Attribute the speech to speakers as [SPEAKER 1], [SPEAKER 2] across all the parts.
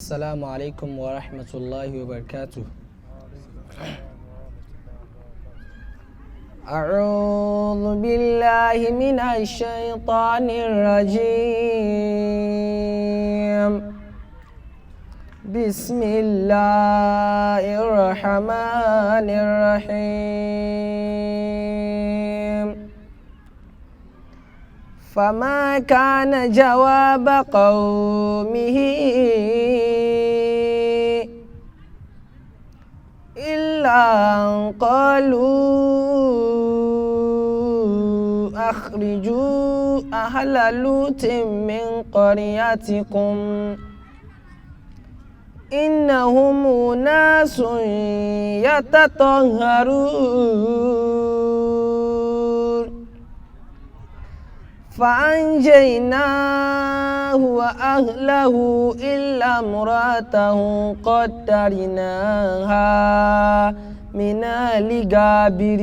[SPEAKER 1] السلام عليكم ورحمة الله وبركاته. أعوذ بالله من الشيطان الرجيم. بسم الله الرحمن الرحيم. فما كان جواب قومه إلا أن قالوا أخرجوا أهل لوط من قريتكم إنهم أناس يتطهرون فأنجيناه وأهله إلا امرأته قدرناها من الغابرين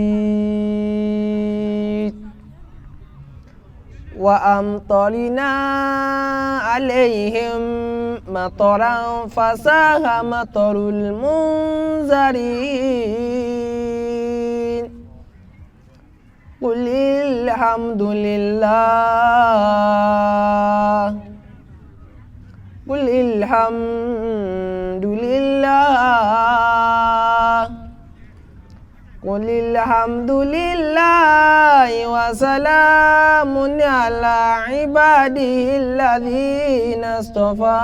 [SPEAKER 1] وأمطرنا عليهم مطرا فساء مطر المنذرين. قل الحمد لله قل الحمد لله قل الحمد لله وسلام على عباده الذين اصطفى.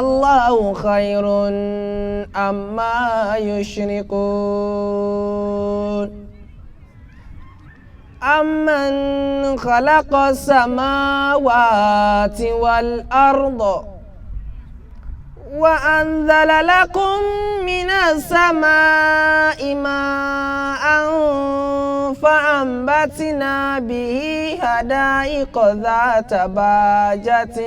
[SPEAKER 1] الله خير أما يشركون. أمن خلق السماوات والأرض وأنزل لكم من السماء ماء فأنبتنا به حدائق ذات بهجة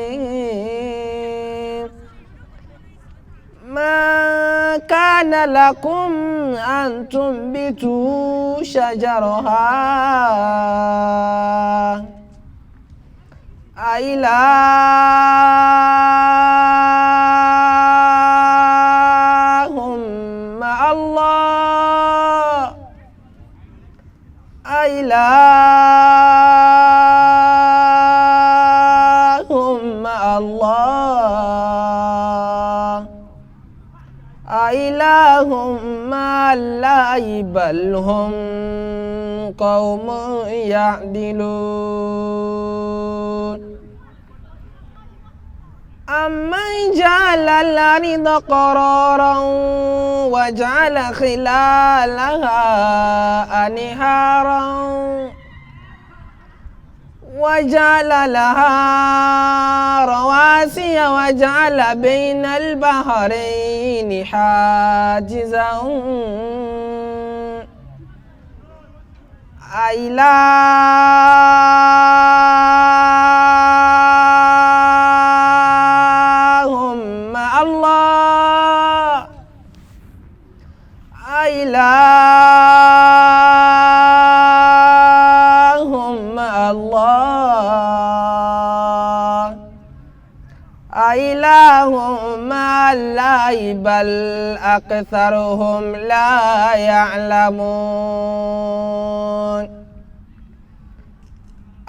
[SPEAKER 1] ما كان لكم أن تنبتوا شجرها أإله مع الله أإله مع الله أإله مع الله بل هم قوم يعدلون. أمن جعل الأرض قرارا وجعل خلالها أنهارا وجعل لها رواسي وجعل بين البحرين حاجزا أإله مع الله أإله مع الله أإله مع الله بل أكثرهم لا يعلمون.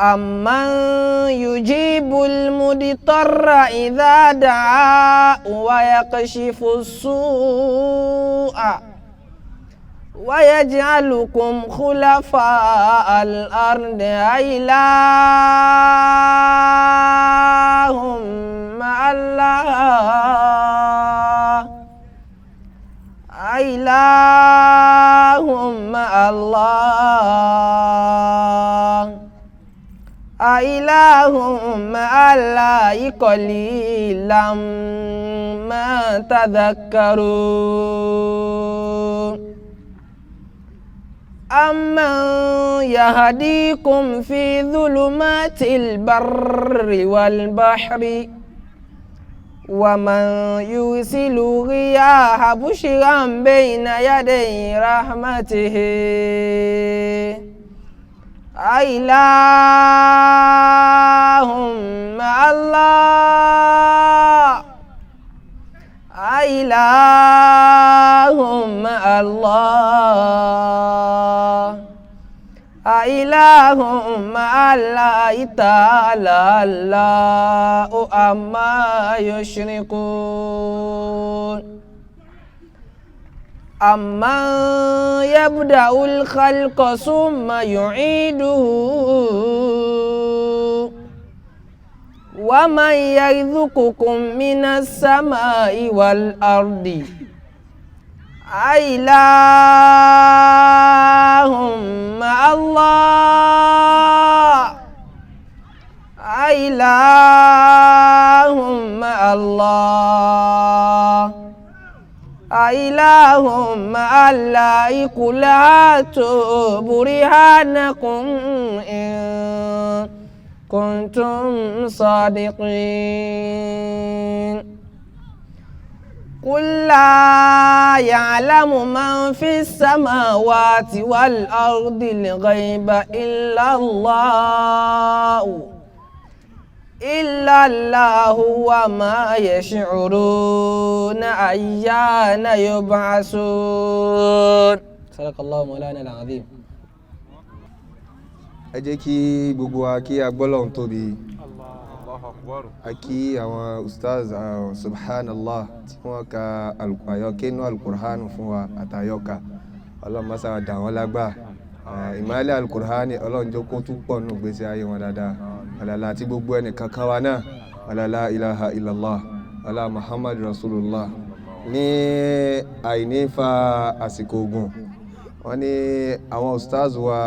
[SPEAKER 1] أمن يجيب المضطر إذا دعاه ويكشف السوء ويجعلكم خلفاء الأرض أإله مع الله أإله مع الله أإله مع الله قليلا ما تذكرون. أمن يهديكم في ظلمات البر والبحر ومن يرسل الرياح بشرا بين يدي رحمته أإله مع الله أإله مع الله أإله مع الله تعالى الله عما يشركون أمن يبدأ الخلق ثم يعيده ومن يرزقكم من السماء والأرض أإله مع الله أإله مع الله أإله مع الله قل هاتوا برهانكم إن كنتم صادقين قل لا يعلم من في السماوات والأرض الغيب إلا الله وما يشعرون أيان يبعثون صدق الله مولانا العظيم.
[SPEAKER 2] ẹ jẹ́ kí gbogbo wa kí a gbọ́ Ọlọ́run tóbi. A kí àwọn ustaz subhanallah tí wọ́n ka àyọkẹ́nu alukur'an fún wa àtàyọkà. Ọlọ́run máa sáà dà wọ́n lágbà. Ìmọ̀lẹ̀ alukur'an Ọlọ́run jẹ́ kó tún pọ̀ nù gbèsè ayé wọn dáadáa. Ọlọ́lá àti gbogbo ẹni kankan wa náà. Ọlọ́lá ilaha illallah. Ọlá Muhammad Rasulullah. Ní àìní fa àsìkò ogun. Wọ́n ní àwọn ustaz wa